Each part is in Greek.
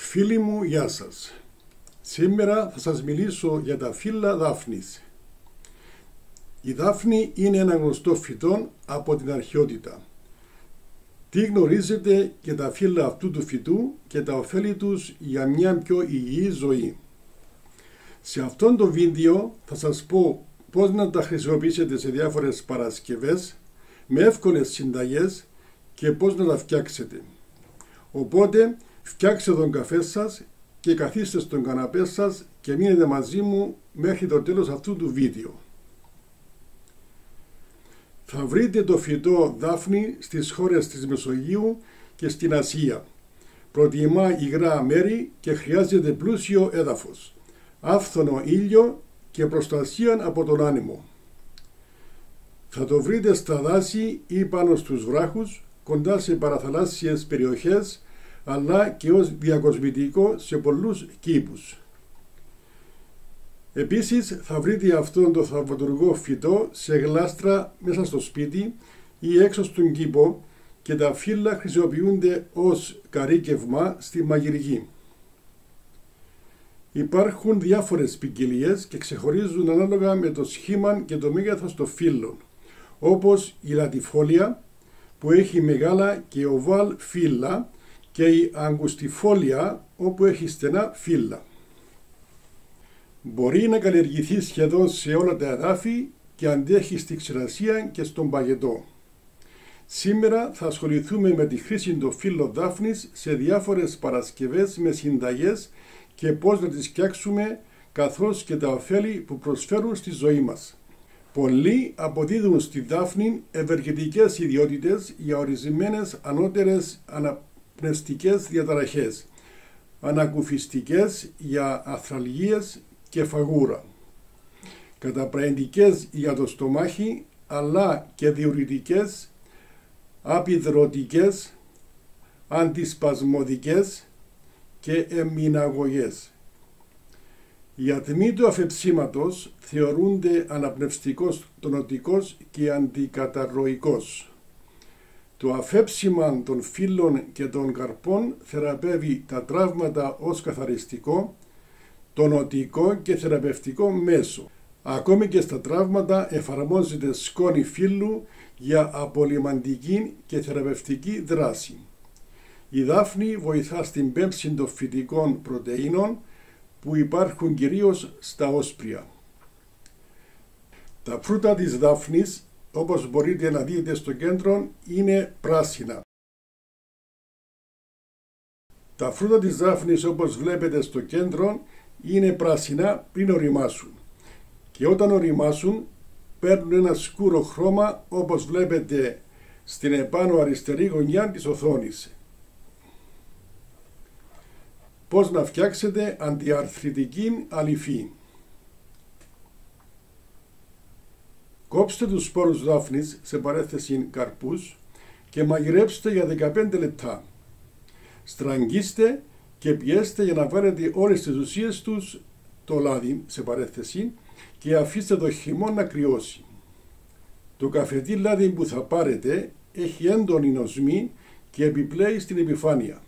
Φίλοι μου, γεια σας. Σήμερα θα σας μιλήσω για τα φύλλα δάφνης. Η δάφνη είναι ένα γνωστό φυτό από την αρχαιότητα. Τι γνωρίζετε για τα φύλλα αυτού του φυτού και τα ωφέλη τους για μια πιο υγιή ζωή. Σε αυτό το βίντεο θα σας πω πώς να τα χρησιμοποιήσετε σε διάφορες παρασκευές με εύκολες συνταγές και πώς να τα φτιάξετε. Οπότε φτιάξτε τον καφέ σας και καθίστε στον καναπέ σας και μείνετε μαζί μου μέχρι το τέλος αυτού του βίντεο. Θα βρείτε το φυτό δάφνη στις χώρες της Μεσογείου και στην Ασία. Προτιμά υγρά μέρη και χρειάζεται πλούσιο έδαφος, άφθονο ήλιο και προστασία από τον άνεμο. Θα το βρείτε στα δάση ή πάνω στους βράχους, κοντά σε παραθαλάσσιες περιοχές, αλλά και ως διακοσμητικό σε πολλούς κήπους. Επίσης θα βρείτε αυτόν το θαυματουργό φυτό σε γλάστρα μέσα στο σπίτι ή έξω στον κήπο και τα φύλλα χρησιμοποιούνται ως καρύκευμα στη μαγειρική. Υπάρχουν διάφορες ποικιλίες και ξεχωρίζουν ανάλογα με το σχήμα και το μέγεθος των φύλλων, όπως η λατιφόλια που έχει μεγάλα και οβάλ φύλλα και η αγκουστιφόλια όπου έχει στενά φύλλα. Μπορεί να καλλιεργηθεί σχεδόν σε όλα τα εδάφη και αντέχει στη ξηρασία και στον παγετό. Σήμερα θα ασχοληθούμε με τη χρήση των φύλλων δάφνης σε διάφορες παρασκευές με συνταγές και πώς να τις φτιάξουμε, καθώς και τα ωφέλη που προσφέρουν στη ζωή μας. Πολλοί αποδίδουν στη δάφνη ευεργετικές ιδιότητες για ορισμένες ανώτερες αναπνευστικές διαταραχές, ανακουφιστικές για αθραλγίες και φαγούρα, καταπραγητικές για το στομάχι, αλλά και διουρητικές, απειδρωτικές, αντισπασμωδικές και εμμηναγωγές. Οι ατμοί του αφεψίματος θεωρούνται αναπνευστικός, τονωτικός και αντικαταρροϊκός. Το αφέψιμα των φύλλων και των καρπών θεραπεύει τα τραύματα ως καθαριστικό, τονωτικό και θεραπευτικό μέσο. Ακόμη και στα τραύματα εφαρμόζεται σκόνη φύλλου για απολυμαντική και θεραπευτική δράση. Η δάφνη βοηθά στην πέμψη των φυτικών πρωτεΐνων που υπάρχουν κυρίως στα όσπρια. Τα φρούτα της δάφνης, όπως μπορείτε να δείτε στο κέντρο, είναι πράσινα. Τα φρούτα της δάφνης, όπως βλέπετε στο κέντρο, είναι πράσινα πριν οριμάσουν και όταν οριμάσουν παίρνουν ένα σκούρο χρώμα, όπως βλέπετε στην επάνω αριστερή γωνιά της οθόνης. Πώς να φτιάξετε αντιαρθριτική αλυφή. Κόψτε τους σπόρους δάφνης σε παρέθεση καρπούς και μαγειρέψτε για 15 λεπτά. Στραγγίστε και πιέστε για να βάλετε όλες τις ουσίες τους, το λάδι σε παρέθεση, και αφήστε το χυμό να κρυώσει. Το καφετή λάδι που θα πάρετε έχει έντονη νοσμή και επιπλέει στην επιφάνεια.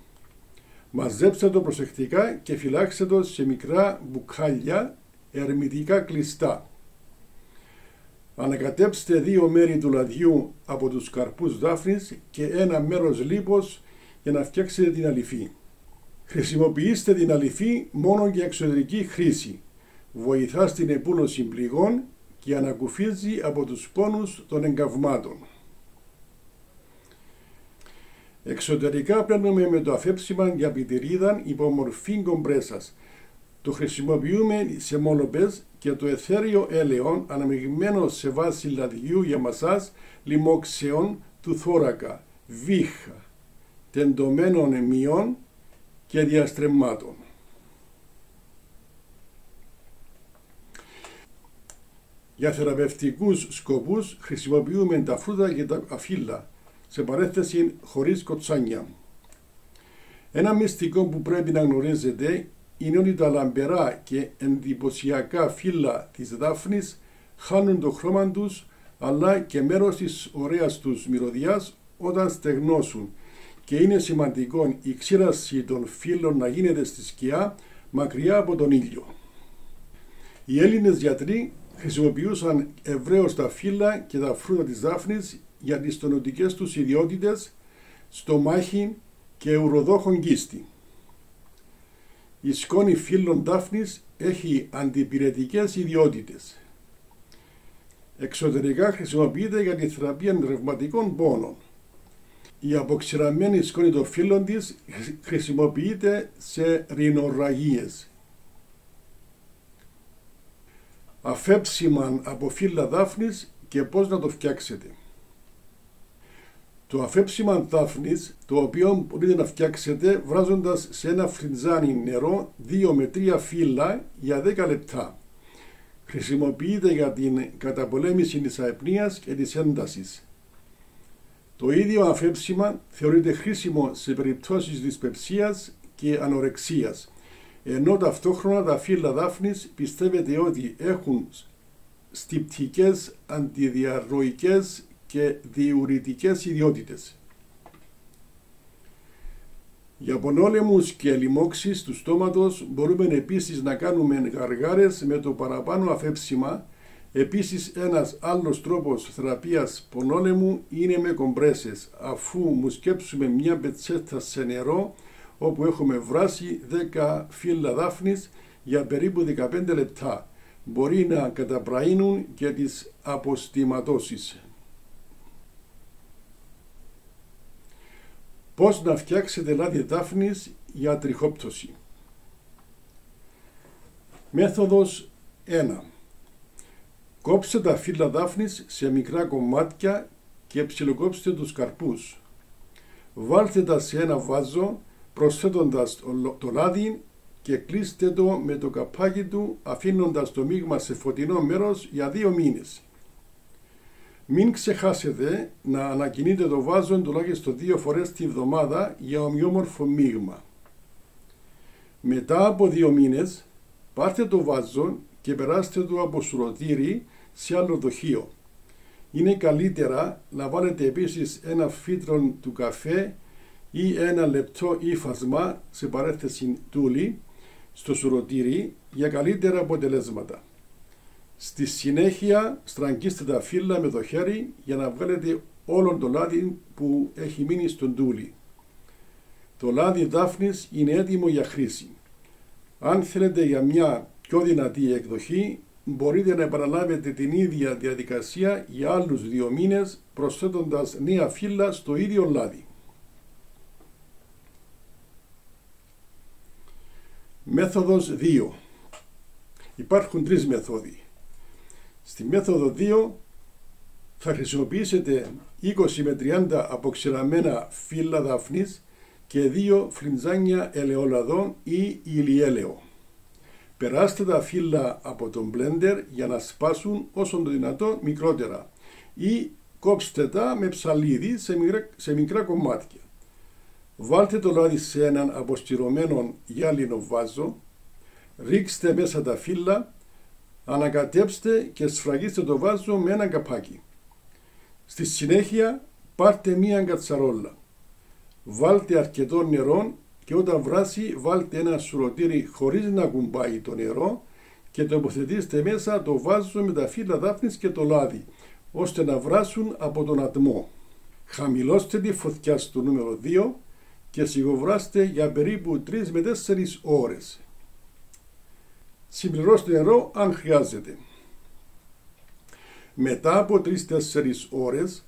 Μαζέψτε το προσεκτικά και φυλάξτε το σε μικρά μπουκάλια ερμητικά κλειστά. Ανακατέψτε 2 μέρη του λαδιού από τους καρπούς δάφνης και ένα μέρος λίπος για να φτιάξετε την αλυφή. Χρησιμοποιήστε την αλυφή μόνο για εξωτερική χρήση. Βοηθά στην επούλωση πληγών και ανακουφίζει από τους πόνους των εγκαυμάτων. Εξωτερικά παίρνουμε με το αφέψιμα για πιτηρίδα υπό μορφή κομπρέσας. Το χρησιμοποιούμε σε μόλοπες και το αιθέριο έλαιο αναμειγμένο σε βάση λαδιού για μασάζ λοιμόξεων του θώρακα, βήχα, τεντωμένων αιμιών και διαστρεμμάτων. Για θεραπευτικούς σκοπούς χρησιμοποιούμε τα φρούτα και τα φύλλα, σε παρέθεση χωρίς κοτσάνια. Ένα μυστικό που πρέπει να γνωρίζετε είναι ότι τα λαμπερά και εντυπωσιακά φύλλα της δάφνης χάνουν το χρώμα τους, αλλά και μέρος της ωραίας τους μυρωδιάς όταν στεγνώσουν και είναι σημαντικό η ξύραση των φύλλων να γίνεται στη σκιά μακριά από τον ήλιο. Οι Έλληνες γιατροί χρησιμοποιούσαν ευρέως τα φύλλα και τα φρούτα της δάφνης για τις τονωτικές τους ιδιότητες, στομάχι και ουροδόχον κίστη. Η σκόνη φύλλων δάφνης έχει αντιπυρετικές ιδιότητες. Εξωτερικά χρησιμοποιείται για τη θεραπεία ρευματικών πόνων. Η αποξηραμένη σκόνη των φύλλων της χρησιμοποιείται σε ρινορραγίες. Αφέψιμα από φύλλα δάφνης και πώς να το φτιάξετε. Το αφέψιμα δάφνης, το οποίο μπορείτε να φτιάξετε βράζοντας σε ένα φριτζάνι νερό 2 με 3 φύλλα για 10 λεπτά. Χρησιμοποιείται για την καταπολέμηση της αϊπνίας και της έντασης. Το ίδιο αφέψιμα θεωρείται χρήσιμο σε περιπτώσεις δυσπεψίας και ανορεξίας, ενώ ταυτόχρονα τα φύλλα δάφνης πιστεύετε ότι έχουν στιπτικές, αντιδιαρροικές και διουρητικές ιδιότητες. Για πονόλεμους και λοιμώξεις του στόματος μπορούμε επίσης να κάνουμε γαργάρες με το παραπάνω αφέψιμα. Επίσης ένας άλλος τρόπος θεραπείας πονόλεμου είναι με κομπρέσες, αφού μουσκέψουμε μια πετσέτα σε νερό όπου έχουμε βράσει 10 φύλλα δάφνης για περίπου 15 λεπτά. Μπορεί να καταπραίνουν και τις αποστηματώσεις. Πώς να φτιάξετε λάδι δάφνης για τριχόπτωση. Μέθοδος 1. Κόψτε τα φύλλα δάφνης σε μικρά κομμάτια και ψιλοκόψτε τους καρπούς. Βάλτε τα σε ένα βάζο προσθέτοντας το λάδι και κλείστε το με το καπάκι του, αφήνοντας το μείγμα σε φωτεινό μέρος για 2 μήνες. Μην ξεχάσετε να ανακοινείτε το βάζο τουλάχιστον 2 φορές τη βδομάδα για ομοιόμορφο μείγμα. Μετά από 2 μήνες πάρτε το βάζο και περάστε το από σουρωτήρι σε άλλο δοχείο. Είναι καλύτερα να βάλετε επίσης ένα φύτρο του καφέ ή ένα λεπτό ύφασμα σε παρένθεση τούλι στο σουρωτήρι για καλύτερα αποτελέσματα. Στη συνέχεια στραγγίστε τα φύλλα με το χέρι για να βγάλετε όλο το λάδι που έχει μείνει στον τούλι. Το λάδι δάφνης είναι έτοιμο για χρήση. Αν θέλετε για μια πιο δυνατή εκδοχή, μπορείτε να επαναλάβετε την ίδια διαδικασία για άλλους 2 μήνες προσθέτοντας νέα φύλλα στο ίδιο λάδι. Μέθοδος 2. Υπάρχουν 3 μεθόδοι. Στη μέθοδο 2 θα χρησιμοποιήσετε 20 με 30 αποξηραμένα φύλλα δάφνης και 2 φλιντζάνια ελαιόλαδο ή ηλιέλαιο. Περάστε τα φύλλα από τον μπλέντερ για να σπάσουν όσο το δυνατό μικρότερα ή κόψτε τα με ψαλίδι σε μικρά κομμάτια. Βάλτε το λάδι σε έναν αποστηρωμένο γυάλινο βάζο, ρίξτε μέσα τα φύλλα, ανακατέψτε και σφραγίστε το βάζο με ένα καπάκι. Στη συνέχεια πάρτε μία κατσαρόλα. Βάλτε αρκετό νερό και όταν βράσει βάλτε ένα σουρωτήρι χωρίς να κουμπάει το νερό και τοποθετήστε μέσα το βάζο με τα φύλλα δάφνης και το λάδι, ώστε να βράσουν από τον ατμό. Χαμηλώστε τη φωτιά στο νούμερο 2 και σιγοβράστε για περίπου 3 με 4 ώρες. Συμπληρώστε νερό αν χρειάζεται. Μετά από 3-4 ώρες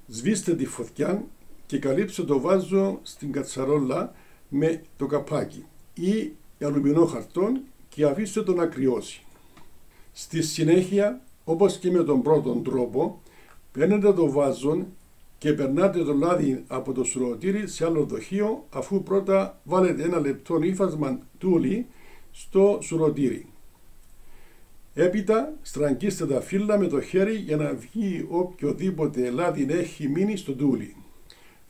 σβήστε τη φωτιά και καλύψτε το βάζο στην κατσαρόλα με το καπάκι ή αλουμινό χαρτόν και αφήστε το να κρυώσει. Στη συνέχεια, όπως και με τον πρώτον τρόπο, παίρνετε το βάζο και περνάτε το λάδι από το σουρωτήρι σε άλλο δοχείο, αφού πρώτα βάλετε ένα λεπτό ύφασμα τούλι στο σουρωτήρι. Έπειτα στραγγίστε τα φύλλα με το χέρι για να βγει οποιοδήποτε λάδι έχει μείνει στο τούλι.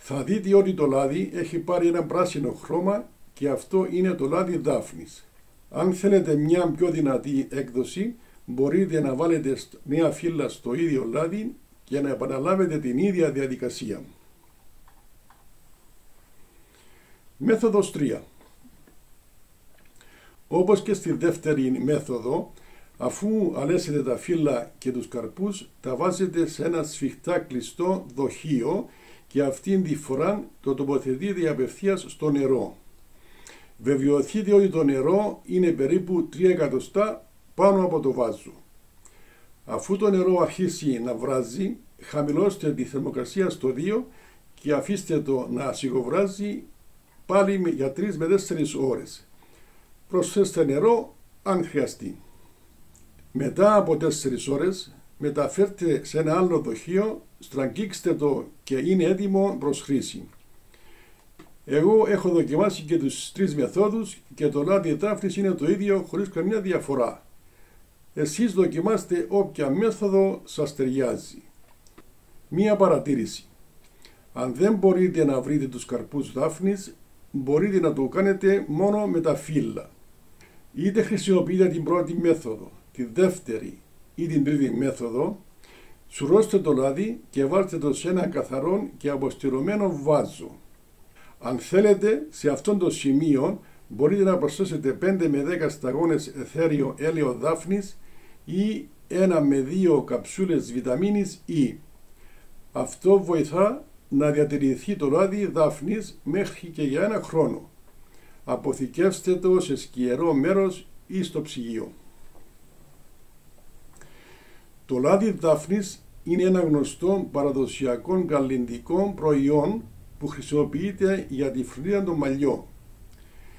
Θα δείτε ότι το λάδι έχει πάρει ένα πράσινο χρώμα και αυτό είναι το λάδι δάφνης. Αν θέλετε μια πιο δυνατή έκδοση, μπορείτε να βάλετε νέα φύλλα στο ίδιο λάδι και να επαναλάβετε την ίδια διαδικασία. Μέθοδος 3. Όπως και στη δεύτερη μέθοδο, αφού αλέσετε τα φύλλα και τους καρπούς, τα βάζετε σε ένα σφιχτά κλειστό δοχείο και αυτήν τη φορά το τοποθετείτε απευθείας στο νερό. Βεβαιωθείτε ότι το νερό είναι περίπου 3 εκατοστά πάνω από το βάζο. Αφού το νερό αρχίσει να βράζει, χαμηλώστε τη θερμοκρασία στο 2 και αφήστε το να σιγοβράζει πάλι για 3 με 4 ώρες. Προσθέστε νερό αν χρειαστεί. Μετά από 4 ώρες μεταφέρτε σε ένα άλλο δοχείο, στραγγίξτε το και είναι έτοιμο προς χρήση. Εγώ έχω δοκιμάσει και τους 3 μεθόδους και το λάδι δάφνης είναι το ίδιο χωρίς καμία διαφορά. Εσείς δοκιμάστε όποια μέθοδο σας ταιριάζει. Μία παρατήρηση. Αν δεν μπορείτε να βρείτε τους καρπούς δάφνης, μπορείτε να το κάνετε μόνο με τα φύλλα. Είτε χρησιμοποιείτε την πρώτη μέθοδο, τη δεύτερη ή την τρίτη μέθοδο, σουρώστε το λάδι και βάλτε το σε ένα καθαρό και αποστηρωμένο βάζο. Αν θέλετε, σε αυτό το σημείο μπορείτε να προσθέσετε 5 με 10 σταγόνες αιθέριο έλαιο δάφνης ή 1 με 2 καψούλες βιταμίνης E. Αυτό βοηθά να διατηρηθεί το λάδι δάφνης μέχρι και για 1 χρόνο. Αποθηκεύστε το σε σκιερό μέρος ή στο ψυγείο. Το λάδι δάφνης είναι ένα γνωστό παραδοσιακό καλλυντικό προϊόν που χρησιμοποιείται για τη φροντίδα των μαλλιών.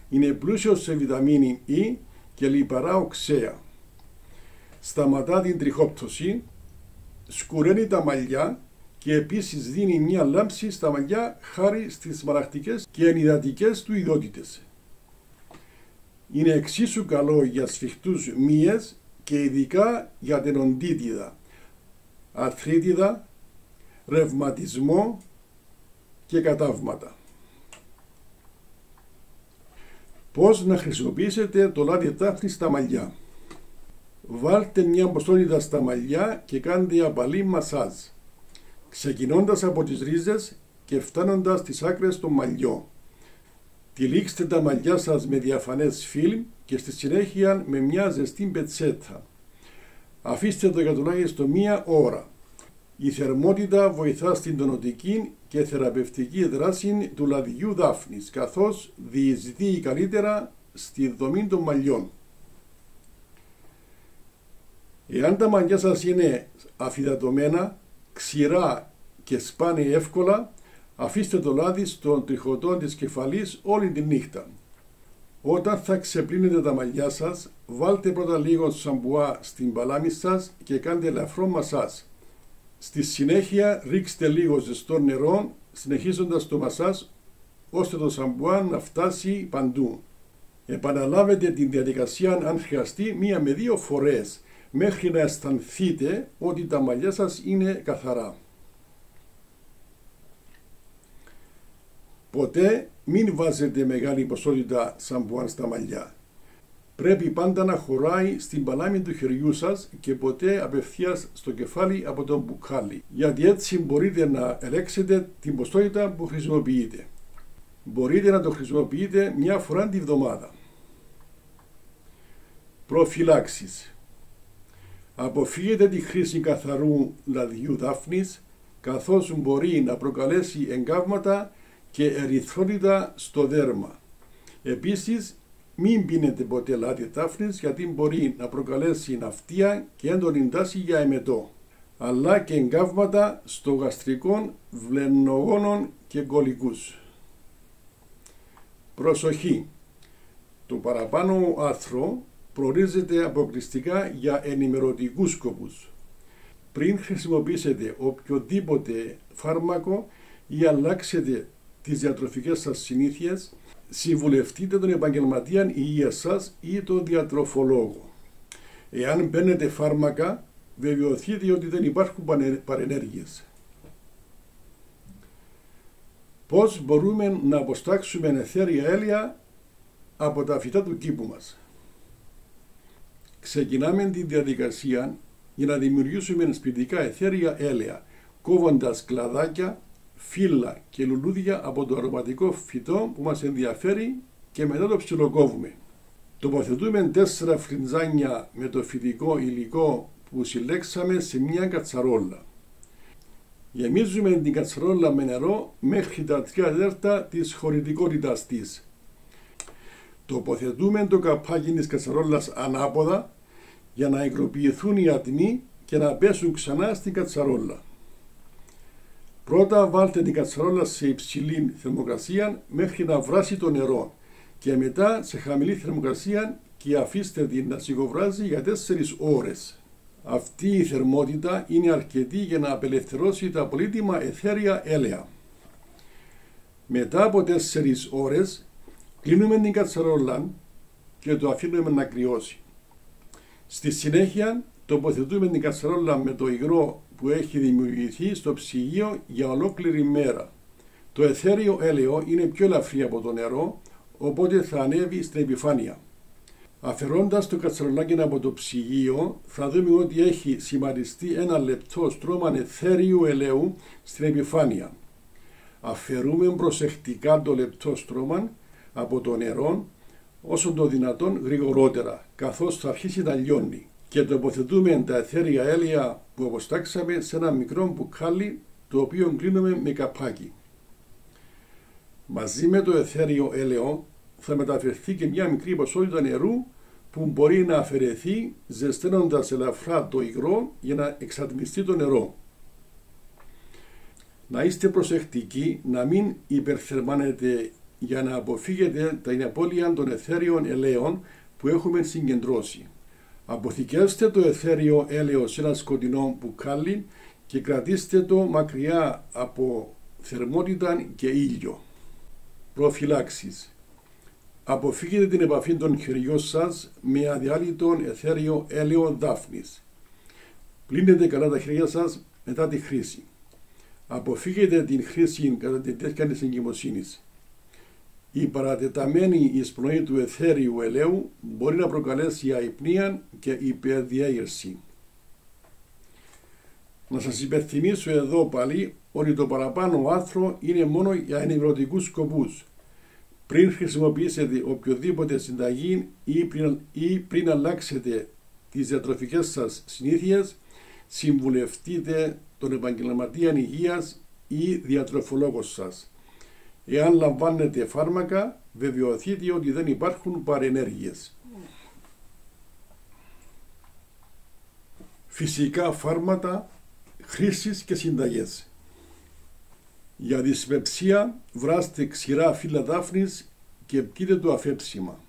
Είναι πλούσιο σε βιταμίνη E και λιπαρά οξέα. Σταματά την τριχόπτωση, σκουραίνει τα μαλλιά και επίσης δίνει μια λάμψη στα μαλλιά χάρη στις μαλακτικές και ενυδατικές του ιδιότητες. Είναι εξίσου καλό για σφιχτούς μύες και ειδικά για την οντίτιδα, αρθρίτιδα, ρευματισμό και κατάβματα. Πώς να χρησιμοποιήσετε το λάδι δάφνης στα μαλλιά. Βάλτε μια ποσότητα στα μαλλιά και κάντε απαλή μασάζ, ξεκινώντας από τις ρίζες και φτάνοντας στις άκρες των μαλλιών. Τυλίξτε τα μαλλιά σας με διαφανές φιλμ και στη συνέχεια με μια ζεστή πετσέτα. Αφήστε το για τουλάχιστον 1 ώρα. Η θερμότητα βοηθά στην τονωτική και θεραπευτική δράση του λαδιού δάφνης, καθώς διεισδύει καλύτερα στη δομή των μαλλιών. Εάν τα μαλλιά σας είναι αφυδατωμένα, ξηρά και σπάνε εύκολα, αφήστε το λάδι στον τριχωτό της κεφαλής όλη τη νύχτα. Όταν θα ξεπλύνετε τα μαλλιά σας, βάλτε πρώτα λίγο σαμπουά στην παλάμη σας και κάντε ελαφρό μασάζ. Στη συνέχεια ρίξτε λίγο ζεστό νερό, συνεχίζοντας το μασάζ, ώστε το σαμπουά να φτάσει παντού. Επαναλάβετε την διαδικασία αν χρειαστεί 1 με 2 φορές, μέχρι να αισθανθείτε ότι τα μαλλιά σας είναι καθαρά. Ποτέ μην βάζετε μεγάλη ποσότητα σαμπουάν στα μαλλιά. Πρέπει πάντα να χωράει στην παλάμη του χεριού σας και ποτέ απευθείας στο κεφάλι από το μπουκάλι, γιατί έτσι μπορείτε να ελέγξετε την ποσότητα που χρησιμοποιείτε. Μπορείτε να το χρησιμοποιείτε 1 φορά τη βδομάδα. Προφυλάξεις. Αποφύγετε τη χρήση καθαρού λαδιού δάφνης, καθώς μπορεί να προκαλέσει εγκάβματα και ερυθρότητα στο δέρμα. Επίσης, μην πίνετε ποτέ λάδι δάφνης, γιατί μπορεί να προκαλέσει ναυτία και έντονη τάση για εμετό, αλλά και εγκάβματα στο γαστρικό, βλενογόνων και κολικούς. Προσοχή! Το παραπάνω άρθρο προορίζεται αποκλειστικά για ενημερωτικούς σκοπούς. Πριν χρησιμοποιήσετε οποιοδήποτε φάρμακο ή αλλάξετε τις διατροφικές σας συνήθειες, συμβουλευτείτε τον επαγγελματία υγείας σας ή τον διατροφολόγο. Εάν παίρνετε φάρμακα, βεβαιωθείτε ότι δεν υπάρχουν παρενέργειες. Πώς μπορούμε να αποστάξουμε αιθέρια έλαια από τα φυτά του κήπου μας. Ξεκινάμε τη διαδικασία για να δημιουργήσουμε σπιτικά αιθέρια έλαια, κόβοντας κλαδάκια, φύλλα και λουλούδια από το αρωματικό φυτό που μας ενδιαφέρει και μετά το ψιλοκόβουμε. Τοποθετούμε 4 φλιτζάνια με το φυτικό υλικό που συλλέξαμε σε μια κατσαρόλα. Γεμίζουμε την κατσαρόλα με νερό μέχρι τα 3/4 της χωρητικότητας της. Τοποθετούμε το καπάκι της κατσαρόλας ανάποδα για να υγροποιηθούν οι ατμοί και να πέσουν ξανά στην κατσαρόλα. Πρώτα βάλτε την κατσαρόλα σε υψηλή θερμοκρασία μέχρι να βράσει το νερό και μετά σε χαμηλή θερμοκρασία και αφήστε την να σιγοβράζει για 4 ώρες. Αυτή η θερμότητα είναι αρκετή για να απελευθερώσει τα πολύτιμα αιθέρια έλαια. Μετά από 4 ώρες κλείνουμε την κατσαρόλα και το αφήνουμε να κρυώσει. Στη συνέχεια τοποθετούμε την κατσαρόλα με το υγρό που έχει δημιουργηθεί στο ψυγείο για ολόκληρη μέρα. Το αιθέριο έλαιο είναι πιο ελαφρύ από το νερό, οπότε θα ανέβει στην επιφάνεια. Αφαιρώντας το κατσαρολάκι από το ψυγείο, θα δούμε ότι έχει σχηματιστεί ένα λεπτό στρώμα αιθέριου ελαίου στην επιφάνεια. Αφαιρούμε προσεκτικά το λεπτό στρώμα από το νερό όσο το δυνατόν γρηγορότερα, καθώς θα αρχίσει να λιώνει, και τοποθετούμε τα αιθέρια έλαια που αποστάξαμε σε ένα μικρό μπουκάλι, το οποίο κλείνουμε με καπάκι. Μαζί με το αιθέριο έλαιο θα μεταφερθεί και μια μικρή ποσότητα νερού που μπορεί να αφαιρεθεί ζεσταίνοντας ελαφρά το υγρό για να εξατμιστεί το νερό. Να είστε προσεκτικοί να μην υπερθερμάνετε για να αποφύγετε την απώλεια των αιθέριων ελαίων που έχουμε συγκεντρώσει. Αποθηκεύστε το αιθέριο έλαιο σε ένα σκοτεινό μπουκάλι και κρατήστε το μακριά από θερμότητα και ήλιο. Προφυλάξεις. Αποφύγετε την επαφή των χεριών σας με αδιάλειτον αιθέριο έλαιο δάφνης. Πλύνετε καλά τα χέρια σας μετά τη χρήση. Αποφύγετε την χρήση κατά τη διάρκεια της εγκυμοσύνης. Η παρατεταμένη εισπνοή του αιθέριου ελαίου μπορεί να προκαλέσει αϊπνία και υπερδιέγερση. Να σας υπενθυμίσω εδώ πάλι ότι το παραπάνω άρθρο είναι μόνο για ενημερωτικούς σκοπούς. Πριν χρησιμοποιήσετε οποιοδήποτε συνταγή ή πριν αλλάξετε τις διατροφικές σας συνήθειες, συμβουλευτείτε τον επαγγελματία υγείας ή διατροφολόγο σας. Εάν λαμβάνετε φάρμακα, βεβαιωθείτε ότι δεν υπάρχουν παρενέργειες. Φυσικά φάρμακα, χρήσεις και συνταγές. Για δυσπεψία βράστε ξηρά φύλλα δάφνης και πιείτε το αφέψιμα.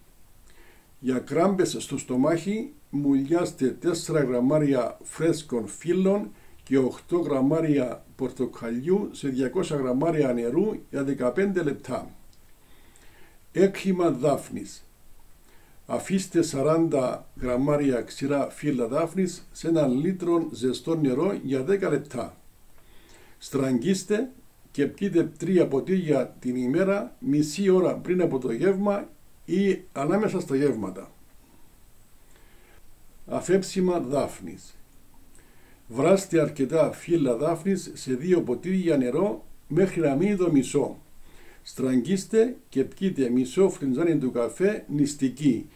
Για κράμπες στο στομάχι μουλιάστε 4 γραμμάρια φρέσκων φύλλων και 8 γραμμάρια πορτοκαλιού σε 200 γραμμάρια νερού για 15 λεπτά. Έκχυμα δάφνης. Αφήστε 40 γραμμάρια ξηρά φύλλα δάφνης σε 1 λίτρο ζεστό νερό για 10 λεπτά. Στραγγίστε και πιείτε 3 ποτήρια την ημέρα, μισή ώρα πριν από το γεύμα ή ανάμεσα στα γεύματα. Αφέψιμα δάφνης. Βράστε αρκετά φύλλα δάφνης σε 2 ποτήρια νερό μέχρι να μείνει το μισό. Στραγγίστε και πιείτε μισό φλιτζάνι του καφέ νηστική,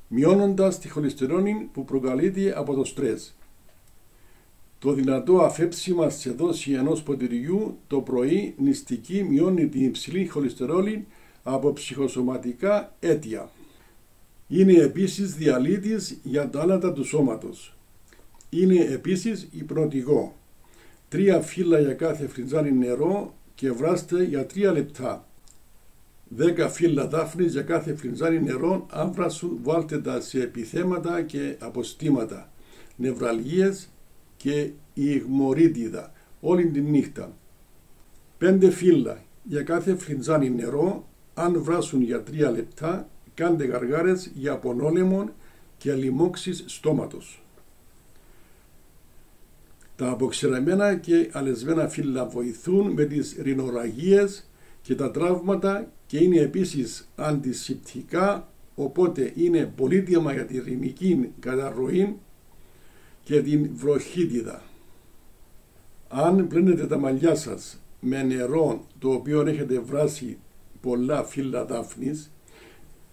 μειώνοντας τη χολυστερόλη που προκαλείται από το στρες. Το δυνατό αφέψιμα σε δόση 1 ποτηριού το πρωί νηστική μειώνει την υψηλή χολυστερόλη από ψυχοσωματικά αίτια. Είναι επίσης διαλύτης για τα άλατα του σώματος. Είναι επίσης υπνοτικό. 3 φύλλα για κάθε φλιτζάνι νερό και βράστε για 3 λεπτά. 10 φύλλα δάφνης για κάθε φλιτζάνι νερό, αν βράσουν βάλτε τα σε επιθέματα και αποστήματα, νευραλγίες και υγμορίτιδα όλη τη νύχτα. 5 φύλλα για κάθε φλιτζάνι νερό, αν βράσουν για 3 λεπτά, κάντε γαργάρες για απονόλεμον και λοιμώξεις στόματος. Τα αποξηραμένα και αλεσμένα φύλλα βοηθούν με τις ρινορραγίες και τα τραύματα και είναι επίσης αντισηπτικά, οπότε είναι πολύτιμα για τη ρηνική καταρροή και την βροχίτιδα. Αν πλύνετε τα μαλλιά σας με νερό το οποίο έχετε βράσει πολλά φύλλα δάφνης,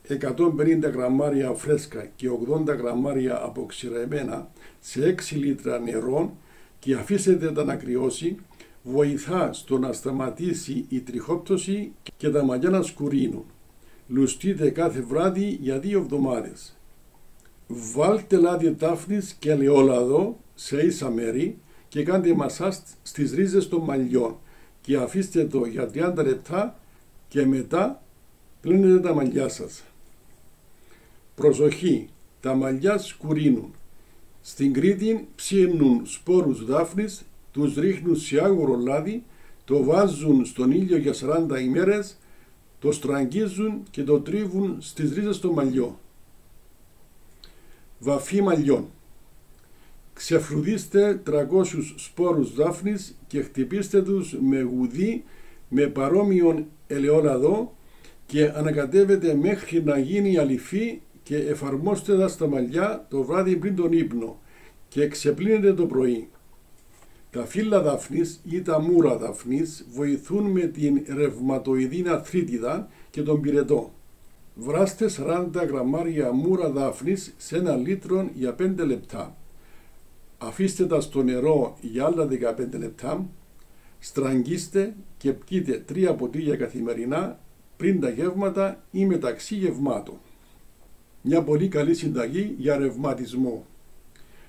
150 γραμμάρια φρέσκα και 80 γραμμάρια αποξηρεμένα σε 6 λίτρα νερό και αφήσετε τα να κρυώσει, βοηθά στο να σταματήσει η τριχόπτωση και τα μαλλιά να σκουρίνουν. Λουστείτε κάθε βράδυ για 2 εβδομάδες. Βάλτε λάδι δάφνης και ελαιόλαδο σε ίσα μέρη και κάντε μασάζ στις ρίζες των μαλλιών και αφήστε το για 30 λεπτά και μετά πλύνετε τα μαλλιά σας. Προσοχή, τα μαλλιά σκουρίνουν. Στην Κρήτη ψήνουν σπόρους δάφνης, τους ρίχνουν σε άγουρο λάδι, το βάζουν στον ήλιο για 40 ημέρες, το στραγγίζουν και το τρίβουν στις ρίζες των μαλλιών. Βαφή μαλλιών. Ξεφρουδίστε 300 σπόρους δάφνης και χτυπήστε τους με γουδί με παρόμοιον ελαιόλαδο και ανακατεύετε μέχρι να γίνει αληφή και εφαρμόστε τα στα μαλλιά το βράδυ πριν τον ύπνο και ξεπλύνετε το πρωί. Τα φύλλα δάφνης ή τα μούρα δάφνης βοηθούν με την ρευματοειδή αρθρίτιδα και τον πυρετό. Βράστε 40 γραμμάρια μούρα δάφνης σε 1 λίτρο για 5 λεπτά. Αφήστε τα στο νερό για άλλα 15 λεπτά. Στραγγίστε και πιείτε 3 ποτήρια καθημερινά πριν τα γεύματα ή μεταξύ γευμάτων. Μια πολύ καλή συνταγή για ρευματισμό.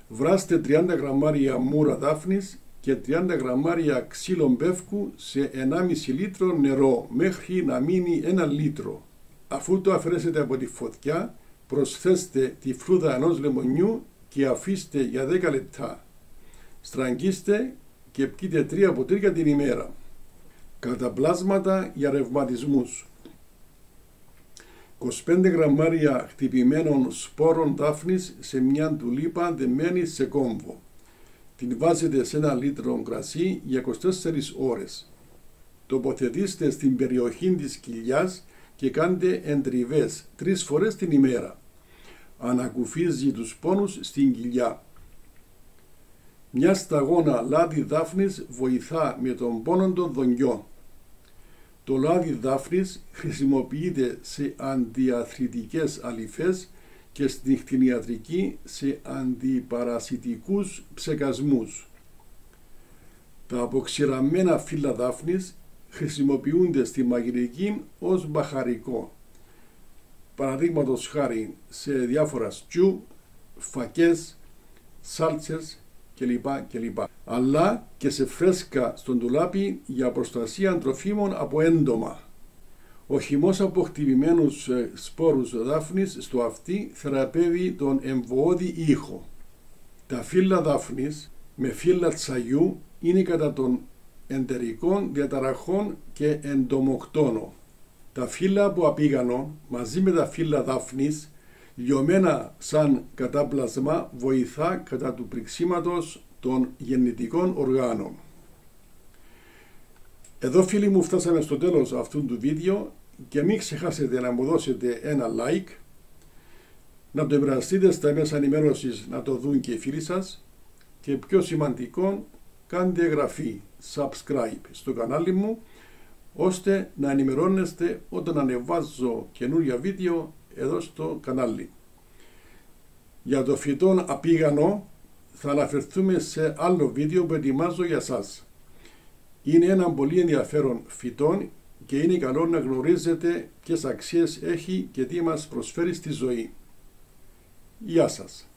Βράστε 30 γραμμάρια μούρα δάφνης και 30 γραμμάρια ξύλων πεύκου σε 1,5 λίτρο νερό μέχρι να μείνει 1 λίτρο. Αφού το αφαιρέσετε από τη φωτιά, προσθέστε τη φλούδα ενός λεμονιού και αφήστε για 10 λεπτά. Στραγγίστε και πιείτε 3 ποτήρια την ημέρα. Καταπλάσματα για ρευματισμούς. 25 γραμμάρια χτυπημένων σπόρων δάφνης σε μια τουλίπα δεμένη σε κόμβο. Την βάζετε σε 1 λίτρο κρασί για 24 ώρες. Τοποθετήστε στην περιοχή της κοιλιάς και κάντε εντριβές 3 φορές την ημέρα. Ανακουφίζει τους πόνους στην κοιλιά. Μια σταγόνα λάδι δάφνης βοηθά με τον πόνο των δονιών. Το λάδι δάφνης χρησιμοποιείται σε αντιαθρητικές αλυφές και στην κτηνιατρική σε αντιπαρασιτικούς ψεκασμούς. Τα αποξηραμένα φύλλα δάφνης χρησιμοποιούνται στη μαγειρική ως μπαχαρικό. Παραδείγματος χάρη σε διάφορα στιού, φακές, σάλτσες κλπ. Αλλά και σε φρέσκα στον ντουλάπι για προστασία τροφίμων από έντομα. Ο χυμός από χτυπημένους σπόρους δάφνης στο αυτί θεραπεύει τον εμβοώδη ήχο. Τα φύλλα δάφνης με φύλλα τσαγιού είναι κατά των εντερικών διαταραχών και εντομοκτόνο. Τα φύλλα από απίγανο μαζί με τα φύλλα δάφνης λιωμένα σαν κατάπλασμα βοηθά κατά του πριξίματος των γεννητικών οργάνων. Εδώ φίλοι μου φτάσαμε στο τέλος αυτού του βίντεο και μην ξεχάσετε να μου δώσετε ένα like, να το επηρεαστείτε στα μέσα ενημέρωσης να το δουν και οι φίλοι σας και πιο σημαντικό κάντε εγγραφή, subscribe στο κανάλι μου ώστε να ενημερώνεστε όταν ανεβάζω καινούργια βίντεο εδώ στο κανάλι. Για το φυτό απίγανο θα αναφερθούμε σε άλλο βίντεο που ετοιμάζω για σας. Είναι ένα πολύ ενδιαφέρον φυτό και είναι καλό να γνωρίζετε ποιες αξίες έχει και τι μας προσφέρει στη ζωή. Γεια σας!